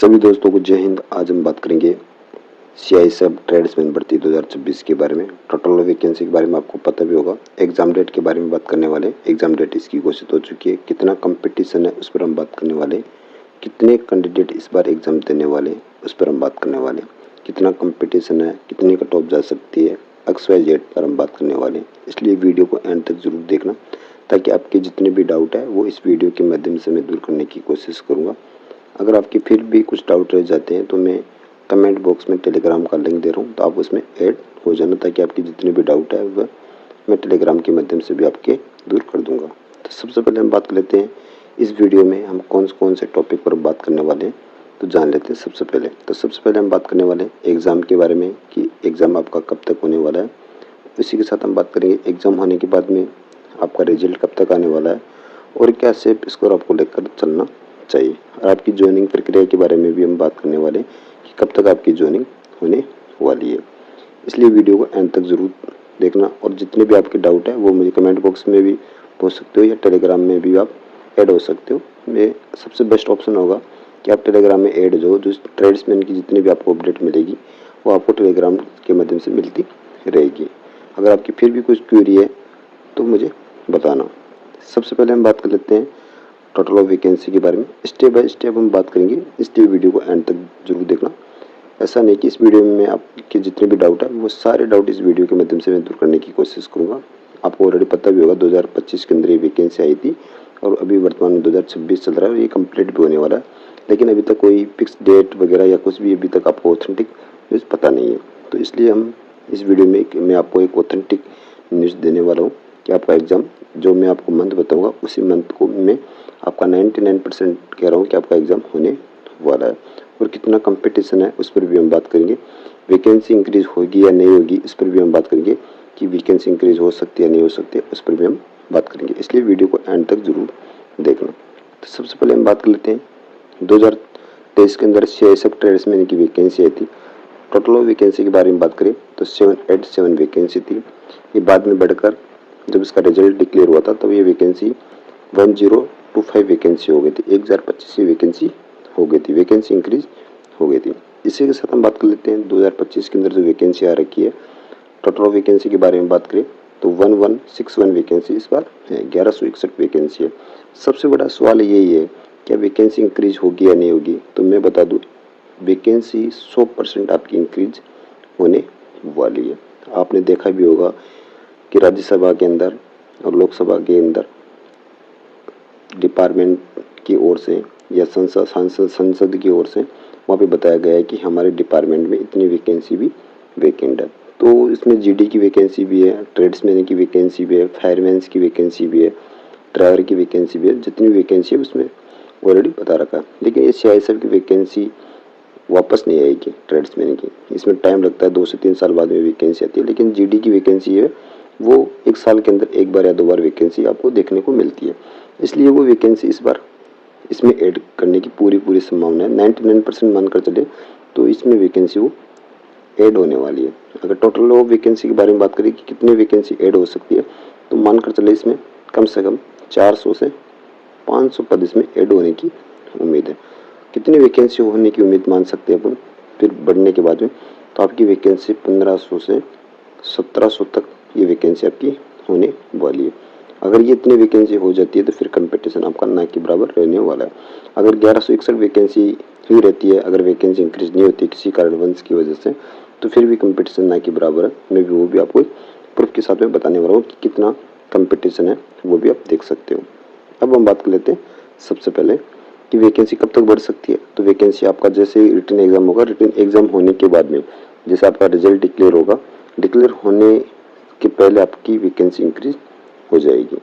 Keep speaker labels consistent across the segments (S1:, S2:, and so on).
S1: सभी दोस्तों को जय हिंद। आज हम बात करेंगे CISF ट्रेड्समैन भर्ती 2026 के बारे में। टोटल वैकेंसी के बारे में आपको पता भी होगा। एग्जाम डेट के बारे में बात करने वाले। एग्जाम डेट इसकी घोषित हो चुकी है। कितना कंपटीशन है उस पर हम बात करने वाले। कितने कैंडिडेट इस बार एग्जाम देने वाले उस पर हम बात करने वाले। कितना कंपटीशन है, कितनी कट ऑफ जा सकती है, XYZ पर हम बात करने वाले। इसलिए वीडियो को एंड तक जरूर देखना, ताकि आपके जितने भी डाउट है वो इस वीडियो के माध्यम से मैं दूर करने की कोशिश करूँगा। अगर आपके फिर भी कुछ डाउट रह जाते हैं तो मैं कमेंट बॉक्स में टेलीग्राम का लिंक दे रहा हूँ, तो आप उसमें ऐड हो जाना, ताकि आपकी जितने भी डाउट है वह मैं टेलीग्राम के माध्यम से भी आपके दूर कर दूंगा। तो सबसे पहले हम बात कर लेते हैं इस वीडियो में हम कौन से टॉपिक पर बात करने वाले हैं, तो जान लेते हैं। सबसे पहले हम बात करने वाले हैं एग्ज़ाम के बारे में कि एग्ज़ाम आपका कब तक होने वाला है। इसी के साथ हम बात करेंगे एग्ज़ाम होने के बाद में आपका रिजल्ट कब तक आने वाला है और क्या सेफ स्कोर आपको लेकर चलना चाहिए। और आपकी ज्वाइनिंग प्रक्रिया के बारे में भी हम बात करने वाले हैं कि कब तक आपकी ज्वाइनिंग होने वाली है। इसलिए वीडियो को एंड तक ज़रूर देखना, और जितने भी आपके डाउट है वो मुझे कमेंट बॉक्स में भी पूछ सकते हो या टेलीग्राम में भी आप ऐड हो सकते हो। मैं सबसे बेस्ट ऑप्शन होगा कि आप टेलीग्राम में ऐड जो ट्रेड्समैन की जितनी भी आपको अपडेट मिलेगी वो आपको टेलीग्राम के माध्यम से मिलती रहेगी। अगर आपकी फिर भी कुछ क्वेरी है तो मुझे बताना। सबसे पहले हम बात कर लेते हैं टोटल ऑफ वैकेंसी के बारे में। स्टेप बाय स्टेप हम बात करेंगे, इसलिए वीडियो को एंड तक जरूर देखना। ऐसा नहीं कि इस वीडियो में आपके जितने भी डाउट है वो सारे डाउट इस वीडियो के माध्यम से मैं दूर करने की कोशिश करूँगा। आपको ऑलरेडी पता भी होगा 2025 के अंदर ये वैकेंसी आई थी और अभी वर्तमान में 2026 चल रहा है और ये कंप्लीट भी होने वाला है, लेकिन अभी तक कोई फिक्स डेट वगैरह या कुछ भी अभी तक आपको ऑथेंटिक न्यूज़ पता नहीं है। तो इसलिए हम इस वीडियो में मैं आपको एक ऑथेंटिक न्यूज़ देने वाला हूँ कि आपका एग्ज़ाम जो मैं आपको मंथ बताऊँगा उसी मंथ को मैं आपका 99% कह रहा हूँ कि आपका एग्ज़ाम होने वाला है। और कितना कंपटीशन है उस पर भी हम बात करेंगे। वैकेंसी इंक्रीज होगी या नहीं होगी इस पर भी हम बात करेंगे कि वैकेंसी इंक्रीज हो सकती है या नहीं हो सकती है, उस पर भी हम बात करेंगे। इसलिए वीडियो को एंड तक जरूर देखना। तो सबसे पहले हम बात कर लेते हैं 2023 के अंदर CISF ट्रेड्समैन की वैकेंसी आई थी। टोटल वैकेंसी के बारे में बात करें तो 787 वैकेंसी थी। ये बाद में बढ़कर जब इसका रिजल्ट डिक्लेयर हुआ था तब ये वैकेंसी 1025 वैकेंसी हो गई थी। 1025 की वैकेंसी हो गई थी, वैकेंसी इंक्रीज हो गई थी। इसी के साथ हम बात कर लेते हैं 2025 के अंदर जो वैकेंसी आ रखी है। टोटल वैकेंसी के बारे में बात करें तो 1161 वैकेंसी इस बार है, 1161 वैकेंसी है। सबसे बड़ा सवाल यही है क्या वैकेंसी इंक्रीज होगी या नहीं होगी। तो मैं बता दूं वैकेंसी 100% आपकी इंक्रीज होने वाली है। आपने देखा भी होगा कि राज्यसभा के अंदर और लोकसभा के अंदर डिपार्टमेंट की ओर से या संसद की ओर से वहाँ पे बताया गया है कि हमारे डिपार्टमेंट में इतनी वैकेंसी भी वैकेंट है। तो इसमें GD की वैकेंसी भी है, ट्रेड्समैन की वैकेंसी भी है, फायरमैन्स की वैकेंसी भी है, ड्राइवर की वैकेंसी भी है। जितनी वैकेंसी है उसमें ऑलरेडी बता रखा है। लेकिन ये CISF की वैकेंसी वापस नहीं आएगी ट्रेड्समैन की, इसमें टाइम लगता है, 2 से 3 साल बाद में वैकेंसी आती है। लेकिन GD की वैकेंसी है वो 1 साल के अंदर 1 बार या 2 बार वैकेंसी आपको देखने को मिलती है। इसलिए वो वैकेंसी इस बार इसमें ऐड करने की पूरी संभावना है। 99% मानकर चले तो इसमें वैकेंसी वो ऐड होने वाली है। अगर टोटल वैकेंसी के बारे में बात करें कि कितनी वैकेंसी ऐड हो सकती है, तो मानकर चले इसमें कम से कम 400 से 500 पद इसमें ऐड होने की उम्मीद है। कितनी वैकेंसी होने की उम्मीद मान सकते हैं अपन फिर बढ़ने के बाद में, तो आपकी वैकेंसी 1500 से 1700 तक ये वैकेंसी आपकी होने वाली है। अगर ये इतनी वैकेंसी हो जाती है तो फिर कंपटीशन आपका ना के बराबर रहने वाला है। अगर 1161 वैकेंसी ही रहती है, अगर वैकेंसी इंक्रीज नहीं होती किसी कारणवश की वजह से, तो फिर भी कंपटीशन ना के बराबर है। मैं भी वो भी आपको प्रूफ के साथ में बताने वाला हूँ कि कितना कंपटीशन है, वो भी आप देख सकते हो। अब हम बात कर लेते हैं सबसे पहले कि वैकेंसी कब तक बढ़ सकती है। तो वैकेंसी आपका जैसे ही रिटन एग्जाम होगा, रिटन एग्जाम होने के बाद में जैसे आपका रिजल्ट डिक्लेयर होगा, डिक्लेयर होने के पहले आपकी वैकेंसी इंक्रीज हो जाएगी।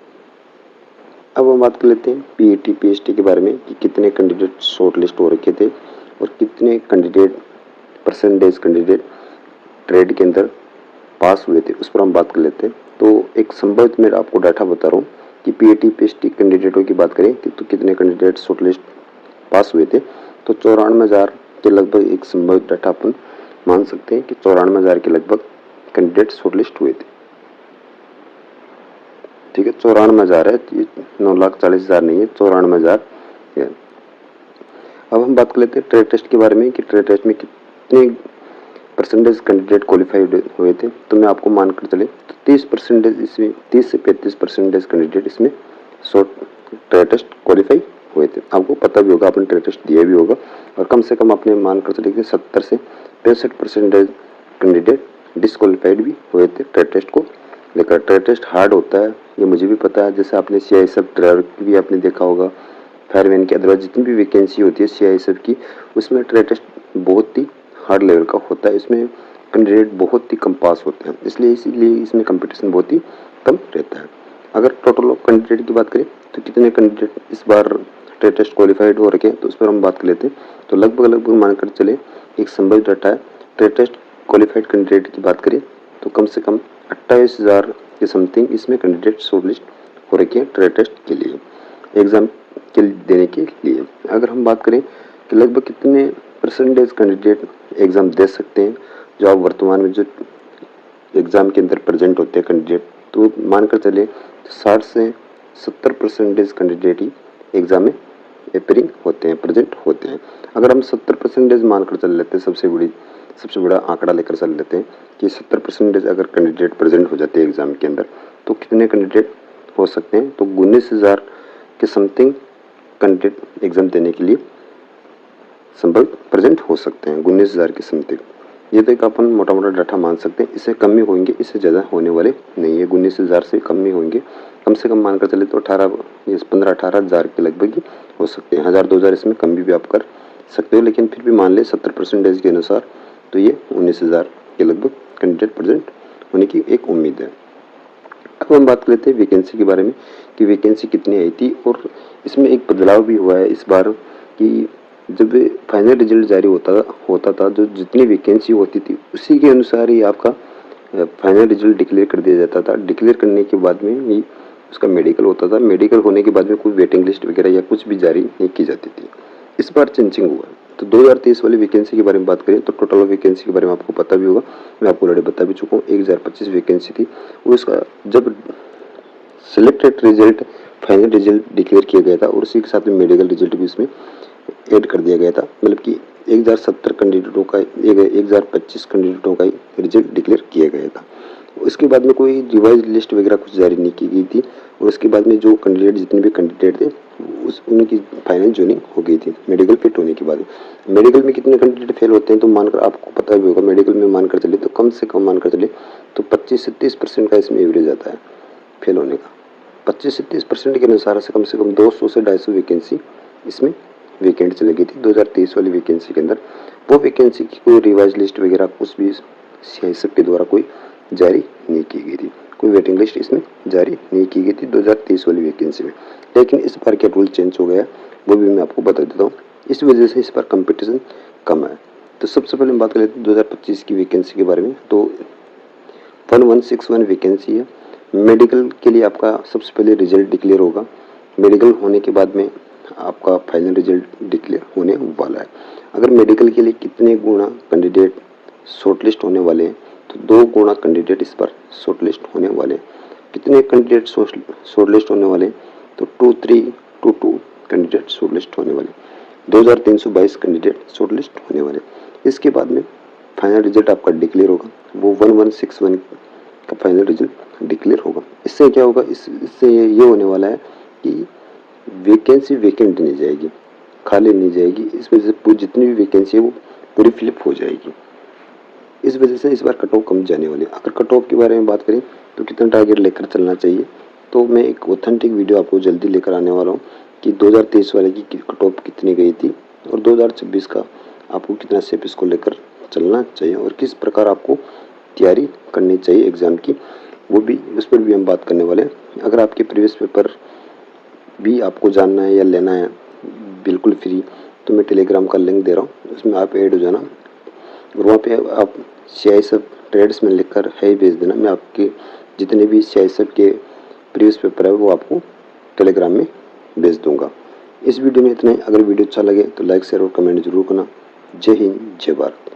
S1: अब हम बात कर लेते हैं PAT PST के बारे में कि कितने कैंडिडेट शॉर्ट लिस्ट हो रखे थे और कितने कैंडिडेट परसेंटेज कैंडिडेट ट्रेड के अंदर पास हुए थे, उस पर हम बात कर लेते हैं। तो एक संभावित मैं आपको डाटा बता रहा हूँ कि PAT PST कैंडिडेटों की बात करें कि तो कितने कैंडिडेट शॉर्ट लिस्ट पास हुए थे, तो 94,000 के लगभग एक संभावित डाटा अपन मान सकते हैं कि 94,000 के लगभग कैंडिडेट शॉर्ट लिस्ट हुए थे। ठीक है, 94,000 है, 9,40,000 नहीं है, 94,000 है। अब हम बात कर लेते हैं ट्रेड टेस्ट के बारे में कि ट्रेड टेस्ट में कितने परसेंटेज कैंडिडेट क्वालिफाइड हुए थे। तो मैं आपको मानकर चले तो 30% इसमें 30 से 35% कैंडिडेट इसमें शॉर्ट ट्रेड टेस्ट क्वालिफाई हुए थे। आपको पता भी होगा, आपने ट्रेड टेस्ट दिया भी होगा और कम से कम आपने मानकर चले कि 70 से 65% कैंडिडेट डिस्क्वालीफाइड भी हुए थे ट्रेड टेस्ट को लेकर। ट्रेड टेस्ट हार्ड होता है, ये मुझे भी पता है। जैसे आपने CISF ड्राइवर की भी आपने देखा होगा, फायरमैन की, अदरवाइज जितनी भी वैकेंसी होती है CISF की, उसमें ट्रेड टेस्ट बहुत ही हार्ड लेवल का होता है। इसमें कैंडिडेट बहुत ही कम पास होते हैं, इसीलिए इसमें कंपटीशन बहुत ही कम रहता है। अगर टोटल ऑफ कैंडिडेट की बात करें तो कितने कैंडिडेट इस बार ट्रेड टेस्ट क्वालिफाइड हो रखे हैं, तो उस पर हम बात कर लेते हैं। तो लगभग मानकर चले एक संभव डाटा है, ट्रेड टेस्ट क्वालिफाइड कैंडिडेट की बात करें तो कम से कम 28,000 के समथिंग इसमें कैंडिडेट शॉर्टलिस्ट हो रखे हैं ट्रेड टेस्ट के लिए, एग्जाम के देने के लिए। अगर हम बात करें कि लगभग कितने परसेंटेज कैंडिडेट एग्ज़ाम दे सकते हैं, जो आप वर्तमान में जो एग्ज़ाम के अंदर प्रेजेंट होते हैं कैंडिडेट, तो मानकर चले 60 से 70% कैंडिडेट ही एग्ज़ाम में अपेयरिंग होते हैं, प्रेजेंट होते हैं। अगर हम 70% मानकर चल लेते हैं, सबसे बड़ा आंकड़ा लेकर चल लेते हैं कि 70% अगर कैंडिडेट प्रेजेंट हो जाते हैं एग्ज़ाम के अंदर, तो कितने कैंडिडेट हो सकते हैं? तो 19,000 के समथिंग कैंडिडेट एग्ज़ाम देने के लिए संभव प्रेजेंट हो सकते हैं, 19,000 के समथिंग। ये तो एक अपन मोटा डाटा मान सकते हैं, इससे कम ही होंगे, इससे ज़्यादा होने वाले नहीं है। 19,000 से कम ही होंगे, कम से कम मानकर चले तो 15-18,000 के लगभग ही हो सकते हैं। 1,000-2,000 इसमें कम भी आप कर सकते हो, लेकिन फिर भी मान ले 70% के अनुसार तो ये 19,000 के लगभग कैंडिडेट प्रेजेंट होने की एक उम्मीद है। अब हम बात कर लेते हैं वैकेंसी के बारे में कि वैकेंसी कितनी आई थी, और इसमें एक बदलाव भी हुआ है इस बार कि जब फाइनल रिजल्ट जारी होता था, जो जितनी वैकेंसी होती थी उसी के अनुसार ही आपका फाइनल रिजल्ट डिक्लेयर कर दिया जाता था। डिक्लेयर करने के बाद में ही उसका मेडिकल होता था, मेडिकल होने के बाद में कोई वेटिंग लिस्ट वगैरह या कुछ भी जारी नहीं की जाती थी। इस बार चेंजिंग हुआ। तो 2023 वाली वैकेंसी के बारे में बात करें तो टोटल वैकेंसी के बारे में आपको पता भी होगा, मैं आपको ऑलरेडी बता भी चुका हूँ। 1025 वैकेंसी थी, उसका जब selected result final result declare किया गया था और उसी के साथ में मेडिकल रिजल्ट भी इसमें ऐड कर दिया गया था, मतलब कि 1070 कैंडिडेटों का 1025 कैंडिडेटों का रिजल्ट डिक्लेयर किया गया था। उसके बाद में कोई रिवाइज लिस्ट वगैरह कुछ जारी नहीं की गई थी, और उसके बाद में जो कैंडिडेट जितने भी कैंडिडेट थे उनकी फाइनल ज्वाइनिंग हो गई थी मेडिकल फिट होने के बाद। मेडिकल में कितने कैंडिडेट फेल होते हैं तो मानकर आपको पता भी होगा, मेडिकल में मानकर चले तो कम से कम मानकर चले तो 25 से 30% का इसमें एवरेज आता है फेल होने का। 25 से 30% के अनुसार से कम 200 से 250 वैकेंसी इसमें वैकेंट चली गई थी 2023 वाली वैकेंसी के अंदर। वो वैकेंसी की कोई रिवाइज लिस्ट वगैरह कुछ भी CISF के द्वारा कोई जारी नहीं की गई थी, कोई वेटिंग लिस्ट इसमें जारी नहीं की गई थी 2023 वाली वैकेंसी में। लेकिन इस बार क्या रूल चेंज हो गया वो भी मैं आपको बता देता हूँ, इस वजह से इस बार कंपटीशन कम है। तो सबसे पहले हम बात कर लेते हैं 2025 की वैकेंसी के बारे में। तो 1161 वैकेंसी है। मेडिकल के लिए आपका सबसे पहले रिजल्ट डिक्लेयर होगा, मेडिकल होने के बाद में आपका फाइनल रिजल्ट डिक्लेयर होने वाला है। अगर मेडिकल के लिए कितने गुना कैंडिडेट शॉर्टलिस्ट होने वाले हैं तो 2 गुना कैंडिडेट इस बार शॉर्टलिस्ट होने वाले हैं। कितने कैंडिडेट शॉर्टलिस्ट होने वाले हैं तो 2322 कैंडिडेट शॉर्टलिस्ट होने वाले, 2322 कैंडिडेट शॉर्टलिस्ट होने वाले। इसके बाद में फाइनल रिजल्ट आपका डिक्लेयर होगा, वो 1161 का फाइनल रिजल्ट डिक्लेयर होगा। इससे क्या होगा, इससे ये होने वाला है कि वैकेंसी वैकेंट नहीं जाएगी, खाली नहीं जाएगी, इस वजह से जितनी भी वैकेंसी है वो पूरी फिलअप हो जाएगी। इस वजह से इस बार कट ऑफ कम जाने वाली है। अगर कट ऑफ के बारे में बात करें तो कितना टारगेट लेकर चलना चाहिए, तो मैं एक ऑथेंटिक वीडियो आपको जल्दी लेकर आने वाला हूँ कि 2023 वाले की कट ऑफ कितनी गई थी और 2026 का आपको कितना सेप इसको लेकर चलना चाहिए और किस प्रकार आपको तैयारी करनी चाहिए एग्ज़ाम की, वो भी उस पर भी हम बात करने वाले हैं। अगर आपके प्रीवियस पेपर भी आपको जानना है या लेना है बिल्कुल फ्री, तो मैं टेलीग्राम का लिंक दे रहा हूँ, उसमें आप ऐड हो जाना और वहाँ पे आप CISF ट्रेड्स में लिखकर है भेज देना। मैं आपके जितने भी CISF के प्रीवियस पेपर है वो आपको टेलीग्राम में भेज दूँगा। इस वीडियो में इतना ही। अगर वीडियो अच्छा लगे तो लाइक शेयर और कमेंट जरूर करना। जय हिंद, जय भारत।